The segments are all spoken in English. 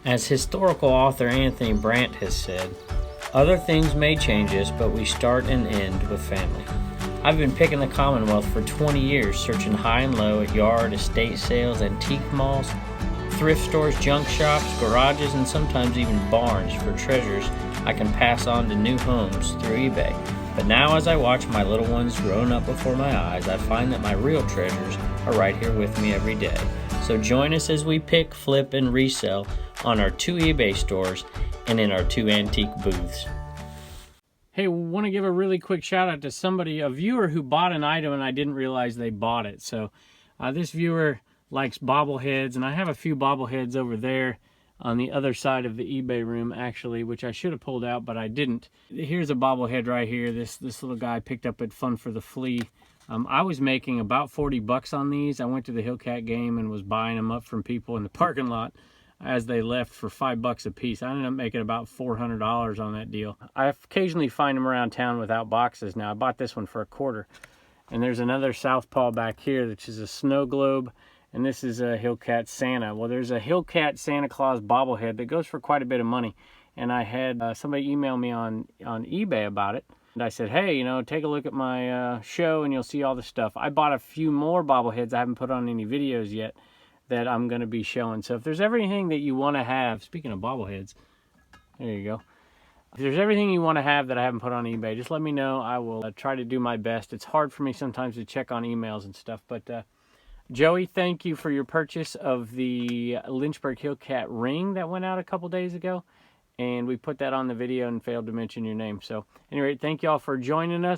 As historical author Anthony Brandt has said, other things may change us, but we start and end with family. I've been picking the Commonwealth for 20 years, searching high and low at yard, estate sales, antique malls, thrift stores, junk shops, garages, and sometimes even barns for treasures I can pass on to new homes through eBay. But now as I watch my little ones growing up before my eyes, I find that my real treasures are right here with me every day. So join us as we pick, flip, and resell on our 2 eBay stores and in our 2 antique booths. Hey, want to give a really quick shout out to somebody, a viewer who bought an item and I didn't realize they bought it. So this viewer likes bobbleheads, and I have a few bobbleheads over there on the other side of the eBay room actually, which I should have pulled out, but I didn't. Here's a bobblehead right here. This little guy I picked up at Fun for the Flea. I was making about 40 bucks on these. I went to the Hillcat game and was buying them up from people in the parking lot as they left for $5 a piece. I ended up making about $400 on that deal. I occasionally find them around town without boxes now. I bought this one for $0.25. And there's another Southpaw back here, which is a snow globe. And this is a Hillcat Santa. Well, there's a Hillcat Santa Claus bobblehead that goes for quite a bit of money. And I had somebody email me on eBay about it. And I said, hey, take a look at my show and you'll see all the stuff. I bought a few more bobbleheads I haven't put on any videos yet that I'm going to be showing. So if there's everything that you want to have, speaking of bobbleheads, there you go. If there's everything you want to have that I haven't put on eBay, just let me know. I will try to do my best. It's hard for me sometimes to check on emails and stuff. But Joey, thank you for your purchase of the Lynchburg Hillcat ring that went out a couple days ago. And we put that on the video and failed to mention your name. So anyway, thank y'all for joining us.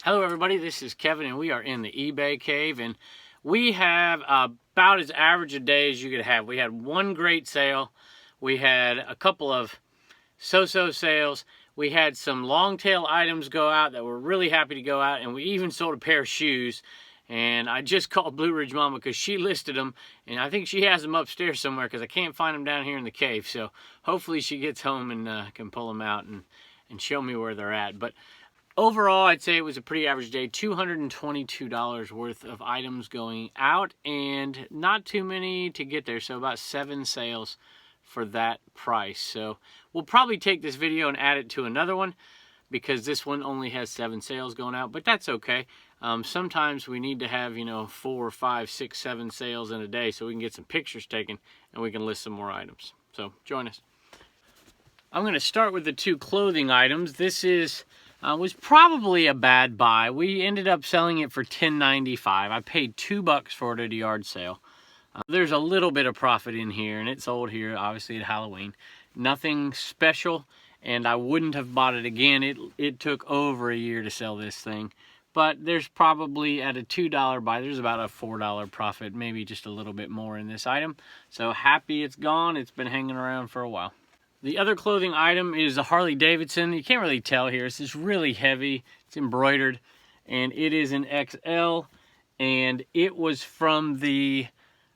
Hello everybody, this is Kevin and we are in the eBay cave, and we have about as average a day as you could have. We had one great sale. We had a couple of so-so sales. We had some long tail items go out that were really happy to go out, and we even sold a pair of shoes. And I just called Blue Ridge Mama because she listed them, and I think she has them upstairs somewhere because I can't find them down here in the cave. So hopefully she gets home and can pull them out and show me where they're at. But overall, I'd say it was a pretty average day. $222 worth of items going out and not too many to get there. So about 7 sales for that price. So we'll probably take this video and add it to another one because this one only has 7 sales going out, but that's okay. Sometimes we need to have 4, 5, 6, 7 sales in a day so we can get some pictures taken and we can list some more items. So join us. I'm going to start with the 2 clothing items. This is was probably a bad buy. We ended up selling it for $10.95. I paid $2 for it at a yard sale. There's a little bit of profit in here, and it sold here, obviously, at Halloween. Nothing special, and I wouldn't have bought it again. It took over a year to sell this thing. But there's probably, at a $2 buy, there's about a $4 profit, maybe just a little bit more in this item. So happy it's gone. It's been hanging around for a while. The other clothing item is a Harley Davidson. You can't really tell here. It's just really heavy. It's embroidered, and it is an XL, and it was from the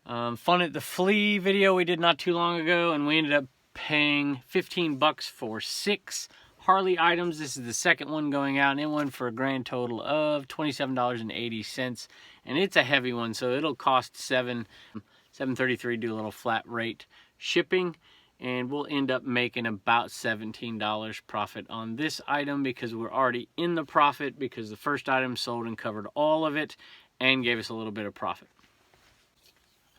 Fun at the Flea video we did not too long ago, and we ended up paying $15 for 6 Harley items. This is the second one going out, and it went for a grand total of $27.80, and it's a heavy one, so it'll cost $7.33. Do a little flat rate shipping, and we'll end up making about $17 profit on this item because we're already in the profit because the first item sold and covered all of it and gave us a little bit of profit.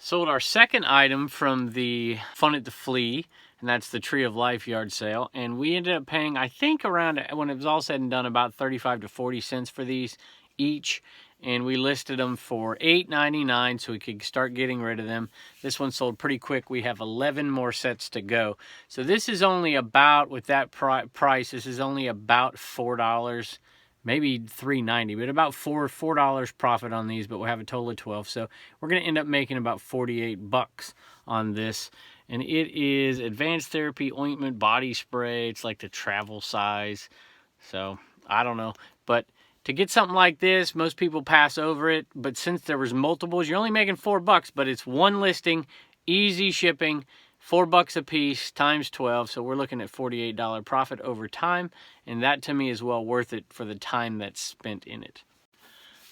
Sold our second item from the Fun at the Flea, and that's the Tree of Life yard sale. And we ended up paying, I think around, when it was all said and done, about 35 to 40 cents for these each. And we listed them for $8.99 so we could start getting rid of them. This one sold pretty quick. We have 11 more sets to go. So this is only about, with that price, this is only about $4. Maybe $3.90, but about $4 profit on these, but we'll have a total of 12. So we're going to end up making about $48 on this. And it is Advanced Therapy Ointment Body Spray. It's like the travel size. So I don't know. But to get something like this, most people pass over it. But since there was multiples, you're only making $4, but it's one listing, easy shipping, $4 a piece times 12, so we're looking at $48 profit over time, and that to me is well worth it for the time that's spent in it.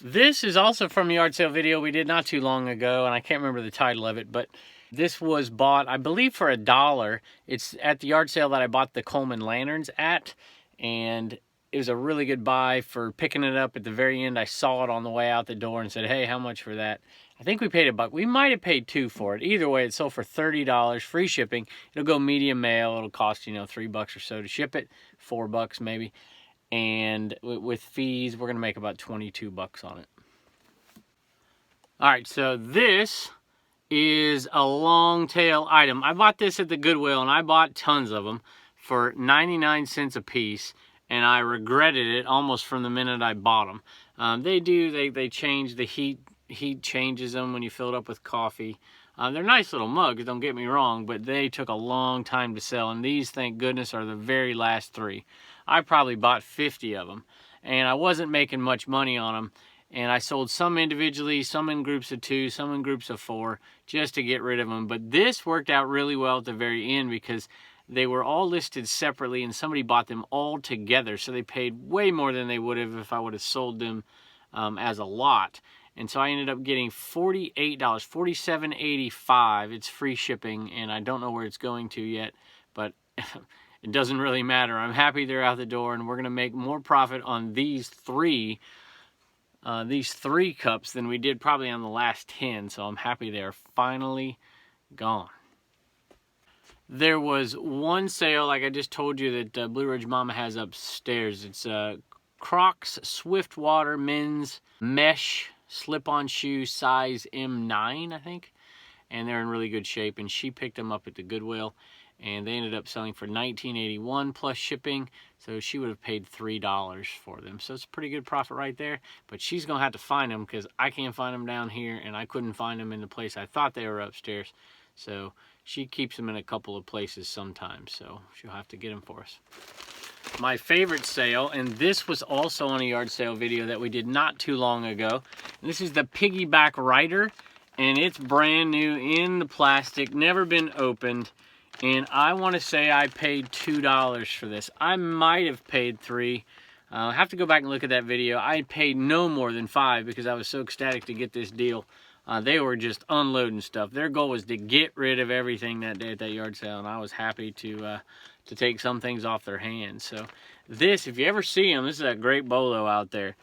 This is also from a yard sale video we did not too long ago, and I can't remember the title of it, but this was bought, I believe, for $1. It's at the yard sale that I bought the Coleman lanterns at, and it was a really good buy for picking it up at the very end. I saw it on the way out the door and said, hey, how much for that? I think we paid $1. We might have paid $2 for it. Either way, it sold for $30, free shipping. It'll go medium mail. It'll cost, you know, $3 or so to ship it, $4 maybe. And with fees, we're gonna make about $22 on it. All right, so this is a long tail item. I bought this at the Goodwill, and I bought tons of them for 99 cents a piece, and I regretted it almost from the minute I bought them. They change the heat changes them when you fill it up with coffee. They're nice little mugs, don't get me wrong, but they took a long time to sell, and these, thank goodness, are the very last 3. I probably bought 50 of them, and I wasn't making much money on them. And I sold some individually, some in groups of 2, some in groups of 4, just to get rid of them. But this worked out really well at the very end because they were all listed separately and somebody bought them all together. So they paid way more than they would have if I would have sold them as a lot. And so I ended up getting $48, $47.85. It's free shipping, and I don't know where it's going to yet, but it doesn't really matter. I'm happy they're out the door, and we're going to make more profit on these three cups than we did probably on the last 10, so I'm happy they're finally gone. There was one sale, like I just told you, that Blue Ridge Mama has upstairs. It's Crocs Swiftwater men's mesh slip-on shoe size M9, I think, and they're in really good shape, and she picked them up at the Goodwill, and they ended up selling for $19.81 plus shipping, so she would have paid $3 for them. So it's a pretty good profit right there, but she's gonna have to find them because I can't find them down here, and I couldn't find them in the place I thought they were upstairs. So she keeps them in a couple of places sometimes, so she'll have to get them for us. My favorite sale, and this was also on a yard sale video that we did not too long ago. And this is the piggyback rider, and it's brand new in the plastic, never been opened. And I want to say I paid $2 for this. I might have paid $3. I'll have to go back and look at that video. I paid no more than $5 because I was so ecstatic to get this deal. They were just unloading stuff. Their goal was to get rid of everything that day at that yard sale, and I was happy to take some things off their hands. So this, if you ever see them, this is a great bolo out there.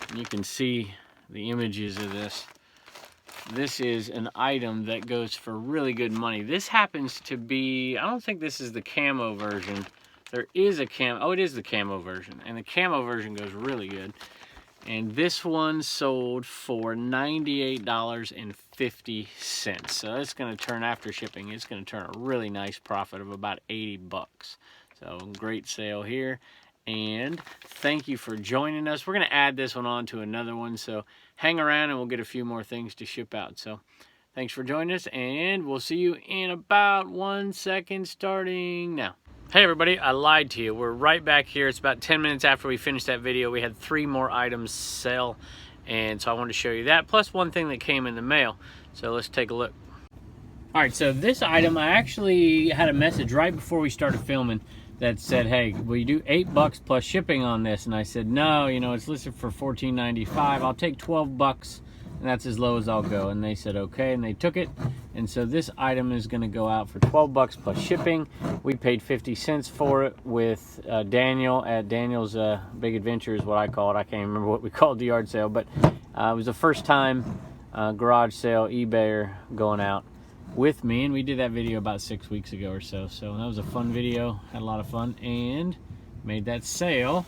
And you can see the images of this. This is an item that goes for really good money. This happens to be, I don't think this is the camo version. There is a camo, oh, it is the camo version. And the camo version goes really good. And this one sold for $98.50. So it's going to turn, after shipping, it's going to turn a really nice profit of about $80. So great sale here. And thank you for joining us. We're going to add this one on to another one. So hang around and we'll get a few more things to ship out. So thanks for joining us, and we'll see you in about 1 second starting now. Hey everybody, I lied to you. We're right back here. It's about 10 minutes after we finished that video. We had 3 more items sell, and so I wanted to show you that, plus one thing that came in the mail. So let's take a look. All right, so this item, I actually had a message right before we started filming that said, hey, will you do $8 plus shipping on this? And I said, no, you know, it's listed for $14.95. I'll take $12, and that's as low as I'll go. And they said, okay, and they took it. And so this item is gonna go out for $12 plus shipping. We paid 50 cents for it with Daniel at Daniel's Big Adventure is what I call it. I can't remember what we called the yard sale, but it was the first time garage sale eBayer going out with me, and we did that video about 6 weeks ago or so. So that was a fun video, had a lot of fun, and made that sale.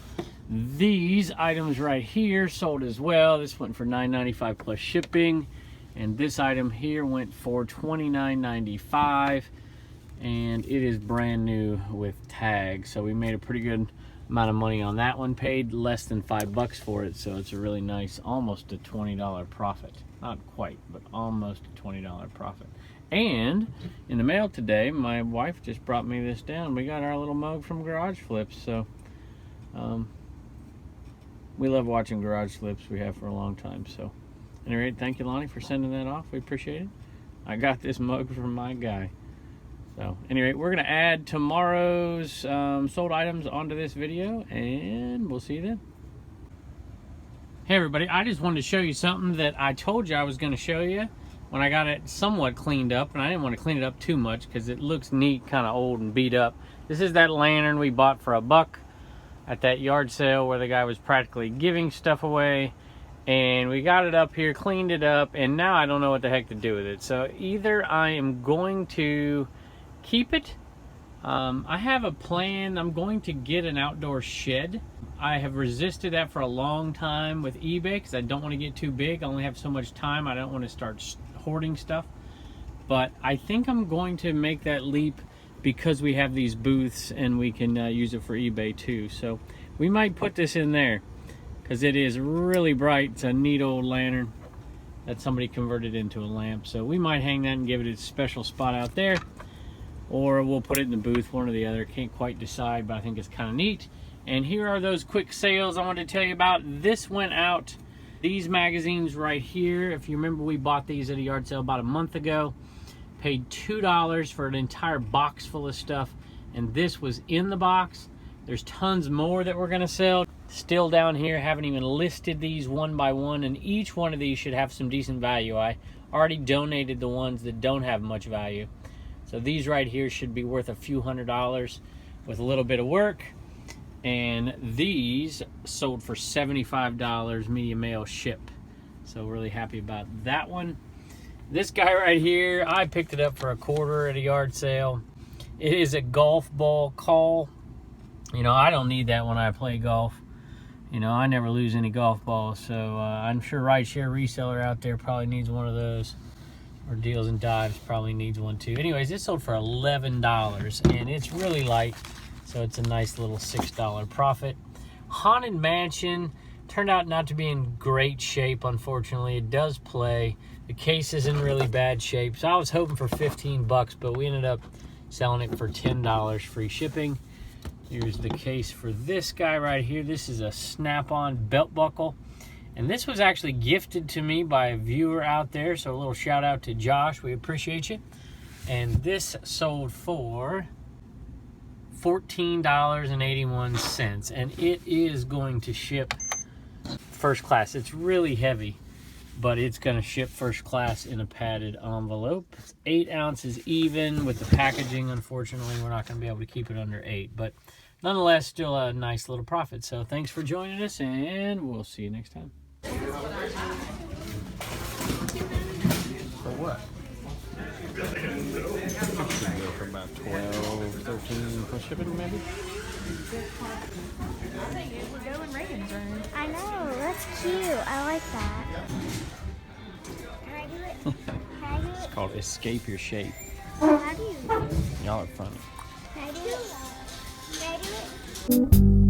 These items right here sold as well. This went for $9.95 plus shipping, and this item here went for $29.95, and it is brand new with tags. So we made a pretty good amount of money on that one. Paid less than $5 for it, so it's a really nice, almost a $20 profit. Not quite, but almost a $20 profit. And in the mail today, my wife just brought me this down. We got our little mug from Garage Flips. So we love watching Garage Flips. We have for a long time. So at any rate, thank you, Lonnie, for sending that off. We appreciate it. I got this mug from my guy. So anyway, we're gonna add tomorrow's sold items onto this video, and we'll see you then. Hey everybody, I just wanted to show you something that I told you I was gonna show you when I got it somewhat cleaned up, and I didn't want to clean it up too much because it looks neat, kind of old and beat up. This is that lantern we bought for $1 at that yard sale where the guy was practically giving stuff away. And we got it up here, cleaned it up, and now I don't know what the heck to do with it. So either I am going to keep it. I have a plan. I'm going to get an outdoor shed. I have resisted that for a long time with eBay because I don't want to get too big. I only have so much time. I don't want to start hoarding stuff. But I think I'm going to make that leap because we have these booths and we can use it for eBay too. So we might put this in there because it is really bright. It's a neat old lantern that somebody converted into a lamp. So we might hang that and give it a special spot out there. Or we'll put it in the booth, one or the other. Can't quite decide, but I think it's kind of neat. And here are those quick sales I wanted to tell you about. This went out, these magazines right here. If you remember, we bought these at a yard sale about a month ago. Paid $2 for an entire box full of stuff. And this was in the box. There's tons more that we're gonna sell. Still down here, haven't even listed these one by one. And each one of these should have some decent value. I already donated the ones that don't have much value. So these right here should be worth a few $100s with a little bit of work. And these sold for $75 media mail ship. So really happy about that one. This guy right here, I picked it up for $1 at a yard sale. It is a golf ball call. You know, I don't need that when I play golf. You know, I never lose any golf balls. So I'm sure rideshare reseller out there probably needs one of those. Or Deals and Dives probably needs one too. Anyways, this sold for $11 and it's really light, so it's a nice little $6 profit. Haunted Mansion turned out not to be in great shape, unfortunately. It does play. The case is in really bad shape, so I was hoping for 15 bucks, but we ended up selling it for $10 free shipping. Here's the case for this guy right here. This is a snap-on belt buckle. And this was actually gifted to me by a viewer out there, so a little shout out to Josh. We appreciate you. And this sold for $14.81, and it is going to ship first class. It's really heavy, but it's going to ship first class in a padded envelope. It's 8 ounces even with the packaging. Unfortunately, we're not going to be able to keep it under 8, but nonetheless, still a nice little profit. So thanks for joining us, and we'll see you next time. For what? Should go for about 12, 13 plus shipping, maybe? We're going Reagan's room. I know, that's cute. I like that. Can I do it? Can I do it? It's called Escape Your Shape. How do you? Y'all are funny. Can I do it? Can I do it?